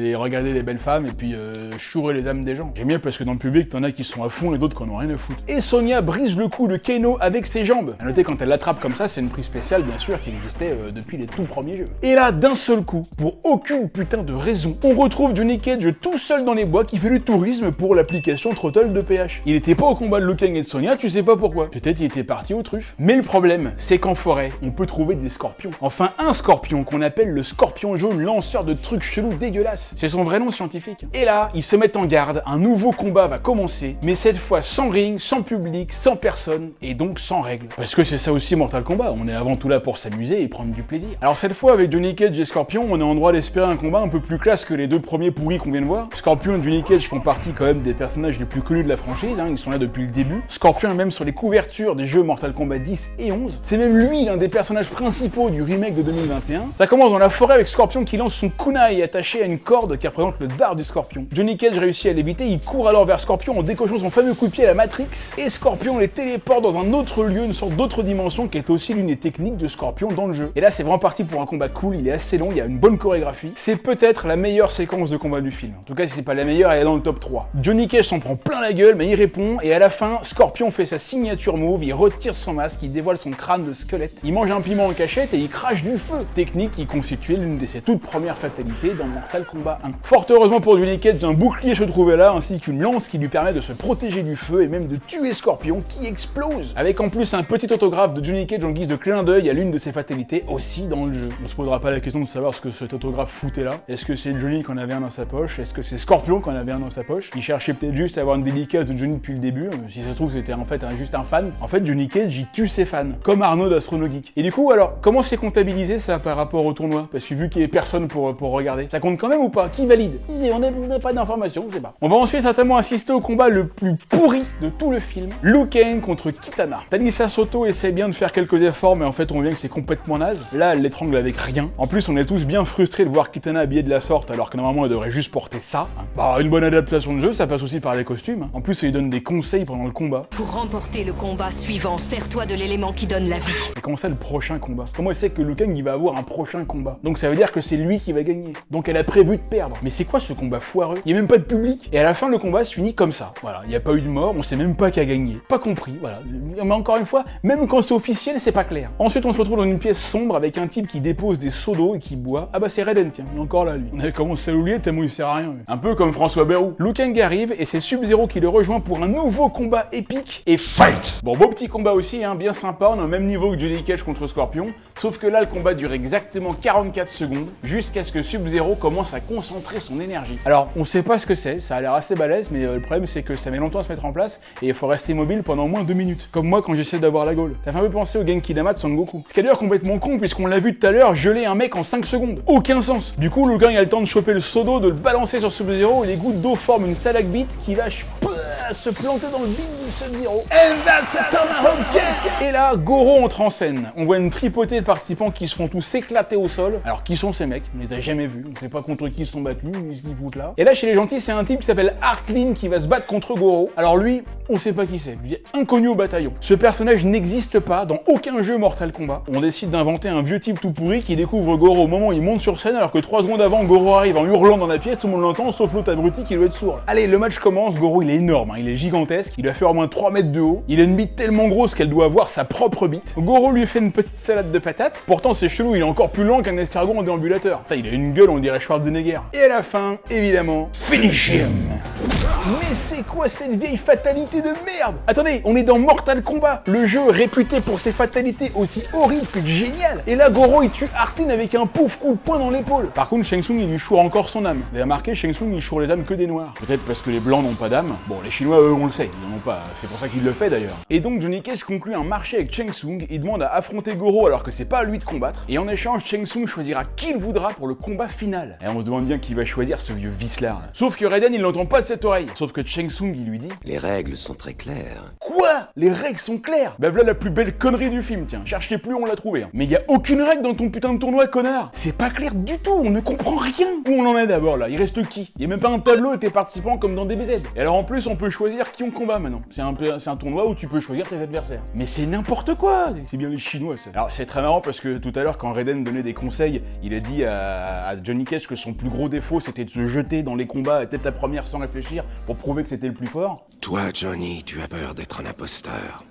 et regarder les belles femmes et puis chourer les âmes des gens. J'aime bien parce que dans le public t'en as qui sont à fond et d'autres qui en ont rien à foutre. Et Sonya brise le cou de Kano avec ses jambes. À noter quand elle l'attrape comme ça c'est une prise spéciale bien sûr qui existait depuis les tout premiers jeux. Et là d'un seul coup, pour aucune putain de raison, on retrouve Johnny Cage tout seul dans les bois qui fait le tourisme pour l'application Throttle de PH. Il était pas au combat de Liu Kang et de Sonya, tu sais pas pourquoi. Peut-être il était parti aux truffes. Mais le problème, c'est qu'en forêt, on peut trouver des scorpions. Enfin, un scorpion qu'on appelle le scorpion jaune, lanceur de trucs chelous dégueulasses. C'est son vrai nom scientifique. Et là, ils se mettent en garde, un nouveau combat va commencer, mais cette fois sans ring, sans public, sans personne, et donc sans règles. Parce que c'est ça aussi Mortal Kombat, on est avant tout là pour s'amuser et prendre du plaisir. Alors cette fois, avec Johnny Cage et Scorpion, on est en droit d'espérer un combat un peu plus classe que les deux premiers pourris qu'on vient de voir. Scorpion et Johnny Cage font partie quand même des personnages les plus connus de la franchise, ils sont là depuis le début. Scorpion est même sur les couvertures des jeux Mortal Kombat 10 et 11. C'est même lui l'un des personnages principaux du remake de 2021. Ça commence dans la forêt avec Scorpion qui lance son kunai attaché à une corde qui représente le dard du Scorpion. Johnny Cage réussit à l'éviter, il court alors vers Scorpion en décochant son fameux coup de pied à la Matrix, et Scorpion les téléporte dans un autre lieu, une sorte d'autre dimension qui est aussi l'une des techniques de Scorpion dans le jeu. Et là c'est vraiment parti pour un combat cool, il est assez long, il y a une bonne chorégraphie. C'est peut-être la meilleure séquence de combat du film. En tout cas si c'est pas la meilleure, elle est dans le top 3. Johnny Cage s'en prend plein la gueule mais il répond, et à la fin, Scorpion fait sa signature move, il retire son masque, il dévoile son crâne de squelette, il mange un piment en cachette et il crache du feu. Technique qui constituait l'une de ses toutes premières fatalités dans Mortal Mortal Kombat 1. Fort heureusement pour Johnny Cage, un bouclier se trouvait là, ainsi qu'une lance qui lui permet de se protéger du feu et même de tuer Scorpion qui explose. Avec en plus un petit autographe de Johnny Cage en guise de clin d'œil à l'une de ses fatalités aussi dans le jeu. On se posera pas la question de savoir ce que cet autographe foutait là. Est-ce que c'est Johnny qui en avait un dans sa poche? Est-ce que c'est Scorpion qui en avait un dans sa poche? Il cherchait peut-être juste à avoir une dédicace de Johnny depuis le début. Si ça se trouve c'était en fait juste un fan. En fait Johnny Cage il tue ses fans, comme Arnaud d'Astronogeek. Et du coup alors, comment c'est comptabilisé ça par rapport au tournoi? Parce que vu qu'il y a personne pour regarder, ça compte quand même ou pas? Qui valide? On n'a pas d'informations, je sais pas. On va ensuite certainement assister au combat le plus pourri de tout le film. Liu Kang contre Kitana. Talisa Soto essaie bien de faire quelques efforts, mais en fait on voit que c'est complètement naze. Là elle l'étrangle avec rien. En plus on est tous bien frustrés de voir Kitana habillée de la sorte, alors que normalement elle devrait juste porter ça. Bah, une bonne adaptation de jeu, ça passe aussi par les costumes. En plus elle lui donne des conseils pendant le combat.
Pour remporter le combat suivant, sers-toi de l'élément qui donne la vie.
Et comment ça le prochain combat? Comment elle sait que Liu Kang il va avoir un prochain combat? Donc ça veut dire que c'est lui qui va gagner. Donc elle a prévu de perdre. Mais c'est quoi ce combat foireux? Il y a même pas de public. Et à la fin le combat se finit comme ça. Voilà, il n'y a pas eu de mort, on sait même pas qui a gagné. Pas compris, voilà. Mais encore une fois, même quand c'est officiel, c'est pas clair. Ensuite on se retrouve dans une pièce sombre avec un type qui dépose des seaux d'eau et qui boit. Ah bah c'est Raiden, tiens, il est encore là lui. On avait commencé à l'oublier tellement il sert à rien. Lui. Un peu comme François Bayrou. Liu Kang arrive et c'est Sub-Zero qui le rejoint pour un nouveau combat épique et fight. Bon, beau petit combat aussi, hein, bien sympa, on est au même niveau que Johnny Cage contre Scorpion, sauf que là le combat dure exactement 44 secondes jusqu'à ce que Sub-Zero commence à concentrer son énergie. Alors on sait pas ce que c'est, ça a l'air assez balèze, mais le problème c'est que ça met longtemps à se mettre en place et il faut rester immobile pendant au moins 2 minutes. Comme moi quand j'essaie d'avoir la Gaule. Ça fait un peu penser au Genki Dama de Son Goku. Ce qui est d'ailleurs complètement con puisqu'on l'a vu tout à l'heure geler un mec en 5 secondes. Aucun sens. Du coup Liu Kang a le temps de choper le seau d'eau, de le balancer sur Sub-Zero et les gouttes d'eau forment une stalagmite qui va se planter dans le bide de Sub-Zero. Et là, Goro entre en scène. On voit une tripotée de participants qui se font tous éclater au sol. Alors qui sont ces mecs? On les a jamais vus. On sait pas contre qui ils se sont battus, ce qu'ils foutent là. Et là, chez les gentils, c'est un type qui s'appelle Arklin qui va se battre contre Goro. Alors lui, on sait pas qui c'est. Il est inconnu au bataillon. Ce personnage n'existe pas dans aucun jeu Mortal Kombat. On décide d'inventer un vieux type tout pourri qui découvre Goro au moment où il monte sur scène alors que 3 secondes avant, Goro arrive en hurlant dans la pièce, tout le monde l'entend sauf l'autre abruti qui doit être sourd. Allez, le match commence. Goro, il est énorme, hein. Il est gigantesque. Il doit faire au moins 3 mètres de haut. Il a une bite tellement grosse qu'elle doit avoir sa propre bite. Goro lui fait une petite salade de patates. Pourtant, c'est chelou, il est encore plus lent qu'un escargot en déambulateur. Putain, il a une gueule, on dirait Schwarzenegger. Et à la fin, évidemment, finish him. Mais c'est quoi cette vieille fatalité de merde? Attendez, on est dans Mortal Kombat, le jeu réputé pour ses fatalités aussi horribles que géniales. Et là, Goro, il tue Arklin avec un pouf coup de poing dans l'épaule. Par contre, Shang Tsung, il lui choure encore son âme. Vous avez remarqué, Shang Tsung, il choure les âmes que des noirs. Peut-être parce que les blancs n'ont pas d'âme. Bon, les Chinois, eux, on le sait, ils n'en ont pas. C'est pour ça qu'il le fait d'ailleurs. Et donc, Johnny Cage conclut un marché avec Shang Tsung. Il demande à affronter Goro alors que c'est pas à lui de combattre. Et en échange, Shang Tsung choisira qui il voudra pour le combat final. Et on se demande bien qui va choisir ce vieux vicelard. Sauf que Raiden, il l'entend pas de cette oreille. Sauf que Shang Tsung, il lui dit:
les règles sont très claires.
Quoi? Les règles sont claires? Bah voilà la plus belle connerie du film, tiens. Cherchez plus, on l'a trouvé. Hein. Mais y a aucune règle dans ton putain de tournoi, connard. C'est pas clair du tout, on ne comprend rien. Où on en est d'abord là? Il reste qui? Y a même pas un tableau avec les participants comme dans DBZ. Et alors en plus, on peut choisir qui on combat maintenant. C'est un tournoi où tu peux choisir tes adversaires. Mais c'est n'importe quoi. C'est bien les Chinois, ça. Alors c'est très marrant parce que tout à l'heure, quand Raiden donnait des conseils, il a dit à Johnny Cage que son plus gros défaut, c'était de se jeter dans les combats tête la première sans réfléchir pour prouver que c'était le plus fort.
Toi, Johnny, tu as peur d'être un imposteur.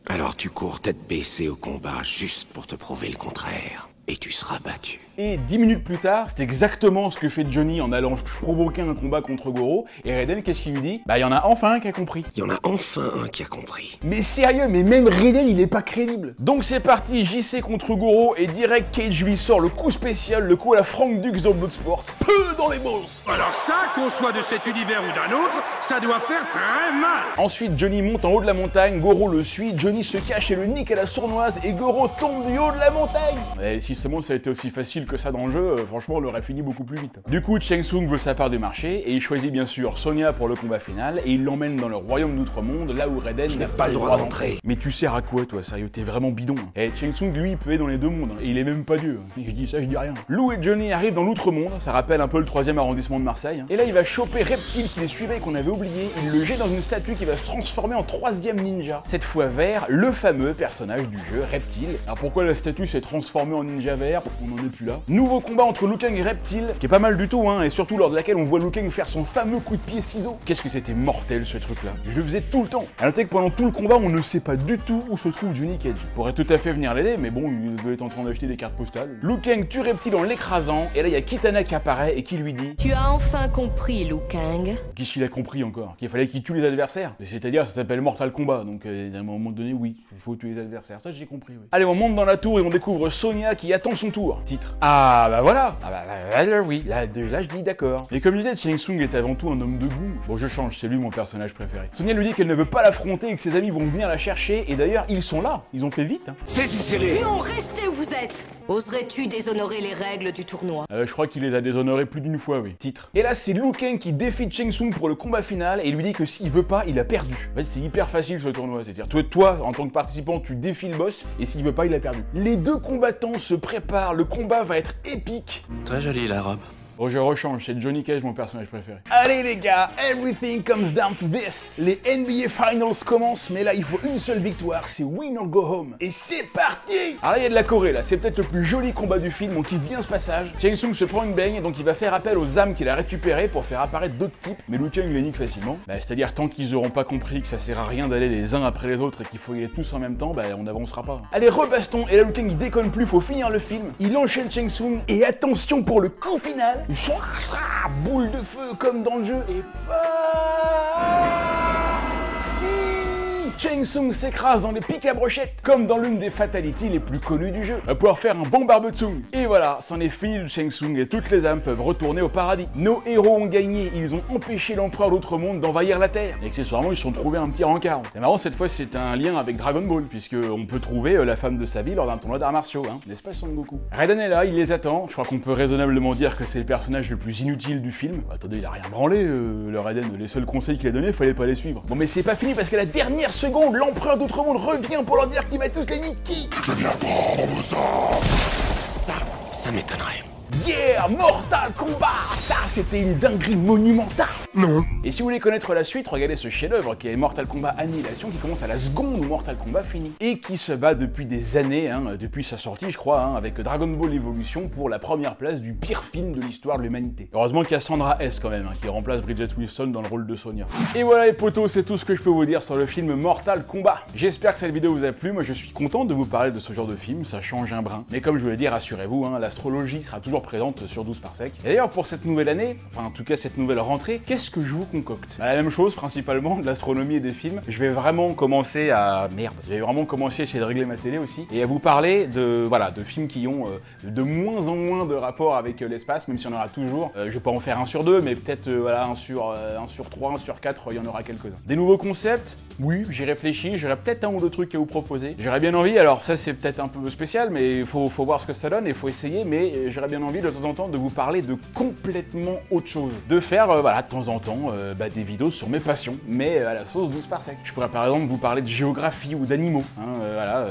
Alors tu cours tête baissée au combat juste pour te prouver le contraire. Et tu seras battu.
Et 10 minutes plus tard, c'est exactement ce que fait Johnny en allant provoquer un combat contre Goro. Et Raiden, qu'est-ce qu'il lui dit? Bah, il y en a enfin un qui a compris.
Il y en a enfin un qui a compris.
Mais sérieux, mais même Raiden, il est pas crédible. Donc c'est parti, JC contre Goro, et direct, Cage lui sort le coup spécial, le coup à la Frank Dux dans Bloodsport. Peu dans les balls.
Alors ça, qu'on soit de cet univers ou d'un autre, ça doit faire très mal.
Ensuite, Johnny monte en haut de la montagne, Goro le suit, Johnny se cache et le nique à la sournoise, et Goro tombe du haut de la montagne. Et si seulement ça a été aussi facile que ça dans le jeu, franchement, on l'aurait fini beaucoup plus vite. Du coup, Shang Tsung veut sa part du marché, et il choisit bien sûr Sonya pour le combat final, et il l'emmène dans le royaume d'Outre-Monde, là où Raiden n'a
pas le droit d'entrer.
Mais tu sers à quoi, toi, sérieux, t'es vraiment bidon. Et Shang Tsung, lui, il peut aller dans les deux mondes, et il est même pas Dieu. Et je dis ça, je dis rien. Lou et Johnny arrivent dans l'Outre-Monde, ça rappelle un peu le 3e arrondissement de Marseille, et là, il va choper Reptile qui les suivait et qu'on avait oublié, il le jette dans une statue qui va se transformer en 3e ninja. Cette fois vert, le fameux personnage du jeu, Reptile. Alors pourquoi la statue s'est transformée en ninja vert? On en est plus là. là. Nouveau combat entre Liu Kang et Reptile, qui est pas mal du tout, hein, et surtout lors de laquelle on voit Liu Kang faire son fameux coup de pied ciseau. Qu'est-ce que c'était mortel ce truc là. Je le faisais tout le temps. À noter que pendant tout le combat, on ne sait pas du tout où se trouve Johnny Cage. Il pourrait tout à fait venir l'aider, mais bon, il doit être en train d'acheter des cartes postales. Liu Kang tue Reptile en l'écrasant, et là il y a Kitana qui apparaît et qui lui dit:
Tu as enfin compris, Liu Kang.
Qu'est-ce qu'il a compris encore? Qu'il fallait qu'il tue les adversaires. C'est-à-dire, ça s'appelle Mortal Kombat, donc à un moment donné, oui, il faut tuer les adversaires. Ça, j'ai compris, oui. Allez, on monte dans la tour et on découvre Sonya qui attend son tour. Titre: ah bah voilà. Ah bah là, oui, là je dis d'accord. Mais comme je disais, Shang Tsung est avant tout un homme de goût. Bon, je change, c'est lui mon personnage préféré. Sonya lui dit qu'elle ne veut pas l'affronter et que ses amis vont venir la chercher, et d'ailleurs, ils sont là. Ils ont fait vite, hein.
Saisissez-les!
Non, restez où vous êtes. Oserais-tu déshonorer les règles du tournoi?
Je crois qu'il les a déshonorés plus d'une fois, oui. Titre: et là, c'est Liu Kang qui défie Shang Tsung pour le combat final et il lui dit que s'il veut pas, il a perdu. En fait, c'est hyper facile ce tournoi. C'est-à-dire, toi, en tant que participant, tu défies le boss et s'il veut pas, il a perdu. Les deux combattants se préparent, le combat va être épique.
Très jolie la robe.
Bon, je rechange, c'est Johnny Cage mon personnage préféré. Allez les gars, everything comes down to this. Les NBA Finals commencent, mais là il faut une seule victoire, c'est win or go home. Et c'est parti! Alors là il y a de la Corée là, c'est peut-être le plus joli combat du film, on kiffe bien ce passage. Shang Tsung se prend une baigne, donc il va faire appel aux âmes qu'il a récupérées pour faire apparaître d'autres types, mais Liu Kang les nique facilement. C'est-à-dire tant qu'ils auront pas compris que ça sert à rien d'aller les uns après les autres et qu'il faut y aller tous en même temps, on n'avancera pas. Allez, rebaston, et là Liu Kang il déconne plus, faut finir le film. Il enchaîne Shang Tsung, et attention pour le coup final. Boule de feu comme dans le jeu et Shang Tsung s'écrase dans les pics à brochettes, comme dans l'une des fatalities les plus connues du jeu. On va pouvoir faire un bon barbecue. Et voilà, c'en est fini de Shang Tsung et toutes les âmes peuvent retourner au paradis. Nos héros ont gagné, ils ont empêché l'empereur d'Outre-Monde d'envahir la Terre. Et accessoirement, ils se sont trouvés un petit rencard. C'est marrant, cette fois c'est un lien avec Dragon Ball, puisque on peut trouver la femme de sa vie lors d'un tournoi d'arts martiaux, hein, n'est-ce pas Son Goku? Raiden est là, il les attend. Je crois qu'on peut raisonnablement dire que c'est le personnage le plus inutile du film. Attendez, il a rien branlé, le Raiden. Les seuls conseils qu'il a donnés, fallait pas les suivre. Bon, mais c'est pas fini parce qu'à la dernière seconde, l'empereur d'Outre-Monde revient pour leur dire qu'il va tous les niquer.
Je viens prendre vos armes. Ça m'étonnerait.
Yeah, Mortal Kombat. Ça, c'était une dinguerie monumentale. Non. Et si vous voulez connaître la suite, regardez ce chef-d'œuvre qui est Mortal Kombat Annihilation, qui commence à la seconde où Mortal Kombat finit et qui se bat depuis des années, hein, depuis sa sortie, je crois, hein, avec Dragon Ball Evolution pour la première place du pire film de l'histoire de l'humanité. Heureusement qu'il y a Sandra S quand même, hein, qui remplace Bridget Wilson dans le rôle de Sonya. Et voilà les potos, c'est tout ce que je peux vous dire sur le film Mortal Kombat. J'espère que cette vidéo vous a plu. Moi, je suis content de vous parler de ce genre de film, ça change un brin. Mais comme je vous l'ai dit, rassurez-vous, hein, l'astrologie sera toujours présente sur 12 par sec. Et d'ailleurs, pour cette nouvelle année, enfin en tout cas cette nouvelle rentrée, qu'est-ce que je vous concocte? La même chose, principalement de l'astronomie et des films. Je vais vraiment commencer à... Merde, je vais vraiment commencer à essayer de régler ma télé aussi, et à vous parler de, voilà, de films qui ont de moins en moins de rapport avec l'espace, même s'il y en aura toujours. Je vais pas en faire un sur deux, mais peut-être voilà, un sur 3, un sur 4, il y en aura quelques-uns. Des nouveaux concepts? Oui, j'y réfléchis, j'aurais peut-être un ou deux trucs à vous proposer. J'aurais bien envie, alors ça c'est peut-être un peu spécial, mais il faut voir ce que ça donne, et il faut essayer, mais j'aurais bien envie de temps en temps de vous parler de complètement autre chose. De faire, voilà, de temps en temps, des vidéos sur mes passions, mais à la sauce 12 par sec. Je pourrais par exemple vous parler de géographie ou d'animaux, hein, voilà,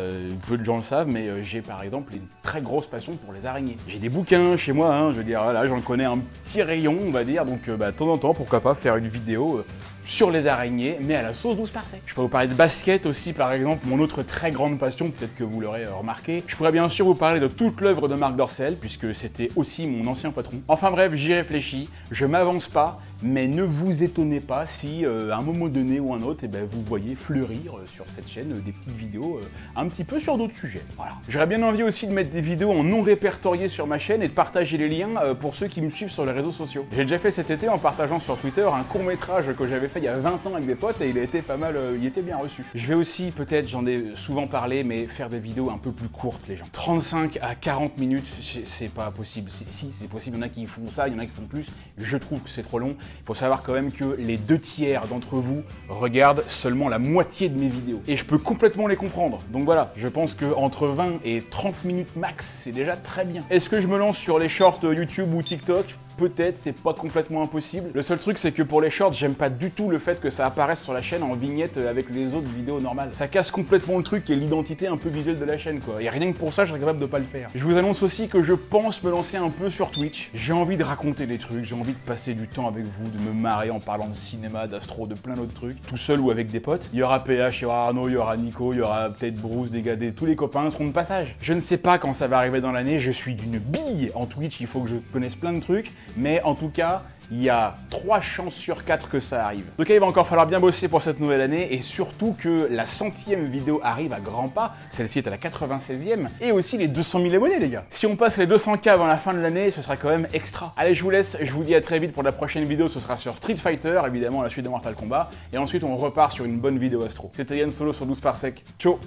peu de gens le savent, mais j'ai par exemple une très grosse passion pour les araignées. J'ai des bouquins chez moi, hein, je veux dire, voilà, j'en connais un petit rayon, on va dire, donc de temps en temps, pourquoi pas faire une vidéo sur les araignées, mais à la sauce 12 par sec. Je peux vous parler de basket aussi, par exemple, mon autre très grande passion, peut-être que vous l'aurez remarqué. Je pourrais bien sûr vous parler de toute l'œuvre de Marc Dorcel, puisque c'était aussi mon ancien patron. Enfin bref, j'y réfléchis, je m'avance pas, mais ne vous étonnez pas si à un moment donné ou un autre, vous voyez fleurir sur cette chaîne des petites vidéos un petit peu sur d'autres sujets. Voilà. J'aurais bien envie aussi de mettre des vidéos en non répertoriées sur ma chaîne et de partager les liens pour ceux qui me suivent sur les réseaux sociaux. J'ai déjà fait cet été en partageant sur Twitter un court-métrage que j'avais fait il y a 20 ans avec des potes et il a été pas mal, il était bien reçu. Je vais aussi, peut-être, j'en ai souvent parlé, mais faire des vidéos un peu plus courtes, les gens. 35 à 40 minutes, c'est pas possible. Si, c'est possible, il y en a qui font ça, il y en a qui font plus. Je trouve que c'est trop long. Il faut savoir quand même que les 2/3 d'entre vous regardent seulement la moitié de mes vidéos. Et je peux complètement les comprendre. Donc voilà, je pense que entre 20 et 30 minutes max, c'est déjà très bien. Est-ce que je me lance sur les shorts YouTube ou TikTok? peut-être, c'est pas complètement impossible. Le seul truc, c'est que pour les shorts, j'aime pas du tout le fait que ça apparaisse sur la chaîne en vignette avec les autres vidéos normales. Ça casse complètement le truc et l'identité un peu visuelle de la chaîne, quoi. Et rien que pour ça, je serais capable de pas le faire. Je vous annonce aussi que je pense me lancer un peu sur Twitch. J'ai envie de raconter des trucs, j'ai envie de passer du temps avec vous, de me marrer en parlant de cinéma, d'astro, de plein d'autres trucs, tout seul ou avec des potes. Il y aura PH, il y aura Arnaud, il y aura Nico, il y aura peut-être Bruce, Dégadé, tous les copains seront de passage. Je ne sais pas quand ça va arriver dans l'année, je suis d'une bille en Twitch, il faut que je connaisse plein de trucs, mais en tout cas, il y a 3 chances sur 4 que ça arrive. Donc il va encore falloir bien bosser pour cette nouvelle année et surtout que la 100e vidéo arrive à grands pas. Celle-ci est à la 96e et aussi les 200 000 abonnés, les gars. Si on passe les 200K avant la fin de l'année, ce sera quand même extra. Allez, je vous laisse, je vous dis à très vite pour la prochaine vidéo. Ce sera sur Street Fighter, évidemment la suite de Mortal Kombat. Et ensuite, on repart sur une bonne vidéo astro. C'était Yann Solo sur 12 Parsec. Ciao.